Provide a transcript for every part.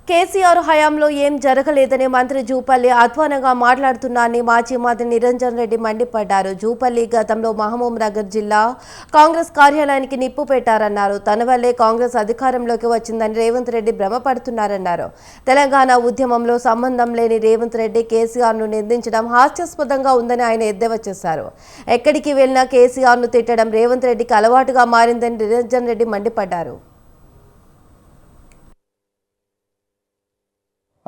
కేసీఆర్ హయాంలో ఏం జరగలేదని మంత్రి జూపల్లి అధ్వానంగా మాట్లాడుతున్నారని మాజీ మంత్రి నిరంజన్ రెడ్డి మండిపడ్డారు. జూపల్లి గతంలో మహబూబ్ నగర్ జిల్లా కాంగ్రెస్ కార్యాలయానికి నిప్పు పెట్టారన్నారు. తన వల్లే కాంగ్రెస్ అధికారంలోకి వచ్చిందని రేవంత్ రెడ్డి భ్రమపడుతున్నారన్నారు. తెలంగాణ ఉద్యమంలో సంబంధం లేని రేవంత్ రెడ్డి కేసీఆర్ను నిందించడం హాస్యాస్పదంగా ఉందని ఆయన ఎద్దేవా చేశారు. ఎక్కడికి వెళ్లినా కేసీఆర్ను తిట్టడం రేవంత్ రెడ్డికి అలవాటుగా మారిందని నిరంజన్ రెడ్డి మండిపడ్డారు.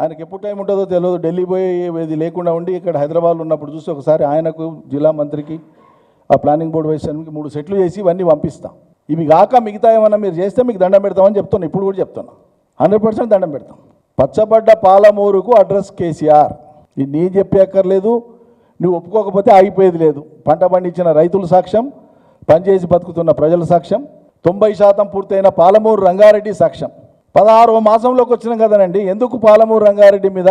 ఆయనకి ఎప్పుడు టైం ఉంటుందో తెలియదు. ఢిల్లీ పోయి ఇది లేకుండా ఉండి ఇక్కడ హైదరాబాద్లో ఉన్నప్పుడు చూసి ఒకసారి ఆయనకు జిల్లా మంత్రికి ఆ ప్లానింగ్ బోర్డు వైస్కి 3 సెట్లు చేసి ఇవన్నీ పంపిస్తాం. ఇవి కాక మిగతా ఏమన్నా మీరు చేస్తే మీకు దండం పెడతామని చెప్తున్నా. ఇప్పుడు కూడా చెప్తున్నా, 100% దండం పెడతాం. పచ్చబడ్డ పాలమూరుకు అడ్రస్ కేసీఆర్. ఇది నేను చెప్పే అక్కర్లేదు, నువ్వు ఒప్పుకోకపోతే ఆగిపోయేది లేదు. పంట పండించిన రైతుల సాక్ష్యం, పనిచేసి బతుకుతున్న ప్రజల సాక్ష్యం, 90% పూర్తయిన పాలమూరు రంగారెడ్డి సాక్ష్యం. 16వ మాసంలోకి వచ్చినాం కదనండి. ఎందుకు పాలమూరు రంగారెడ్డి మీద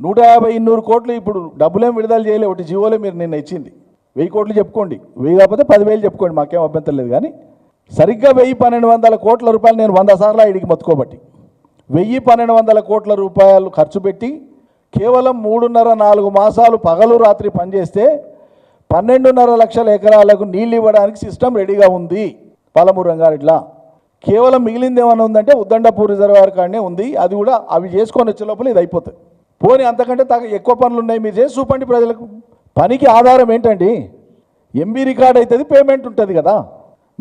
150-200 కోట్లు ఇప్పుడు డబ్బులేం విడుదల చేయలే. ఒకటి జీవోలే మీరు నిన్న ఇచ్చింది. 1000 కోట్లు చెప్పుకోండి, 1000 కాకపోతే 10,000 చెప్పుకోండి, మాకేం అభ్యంతరం లేదు. కానీ సరిగ్గా 1000-1200 కోట్ల రూపాయలు నేను 100 సార్లు ఇడికి మొత్తుకోబట్టి 1000-1200 కోట్ల రూపాయలు ఖర్చు పెట్టి కేవలం 3.5-4 మాసాలు పగలు రాత్రి పనిచేస్తే 12.5 లక్షల ఎకరాలకు నీళ్ళు ఇవ్వడానికి సిస్టమ్ రెడీగా ఉంది పాలమూరు రంగారెడ్డిలో. కేవలం మిగిలింది ఏమైనా ఉందంటే ఉద్దండపూర్ రిజర్వాయర్ కాడనే ఉంది. అది కూడా అవి చేసుకొని వచ్చే లోపల ఇది అయిపోతుంది. పోనీ అంతకంటే ఎక్కువ పనులు ఉన్నాయి, మీరు చేసి చూపండి ప్రజలకు. పనికి ఆధారం ఏంటండి? ఎంబీ రికార్డ్ అవుతుంది, పేమెంట్ ఉంటుంది కదా.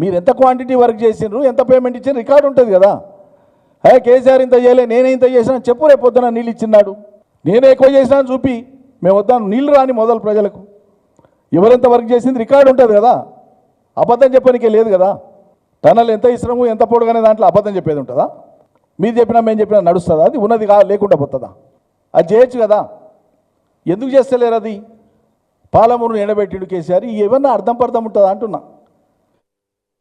మీరు ఎంత క్వాంటిటీ వర్క్ చేసినారు, ఎంత పేమెంట్ ఇచ్చిన రికార్డు ఉంటుంది కదా. కేసీఆర్ ఇంత చేయలే, నేనే ఇంత చేసినా చెప్పు. రేపు పొద్దున నీళ్ళు ఇచ్చినాడు, నేనే ఎక్కువ చేసినా చూపి. మేము వద్దాను నీళ్ళు రాని మొదలు ప్రజలకు. ఎవరెంత వర్క్ చేసింది రికార్డు ఉంటుంది కదా. అబద్ధం చెప్పడానికే లేదు కదా. టనల్ ఎంత ఇష్టము ఎంత పొడుగనే దాంట్లో అబద్ధం చెప్పేది ఉంటుందా? మీరు చెప్పినా మేము చెప్పినా నడుస్తుందా? అది ఉన్నది లేకుండా పోతుందా? అది చేయొచ్చు కదా. ఎందుకు చేస్తలేరు? అది పాలమూరును ఎండబెట్టిండు కేసీఆర్. ఏమన్నా అర్థం పర్థం ఉంటుందా అంటున్నా.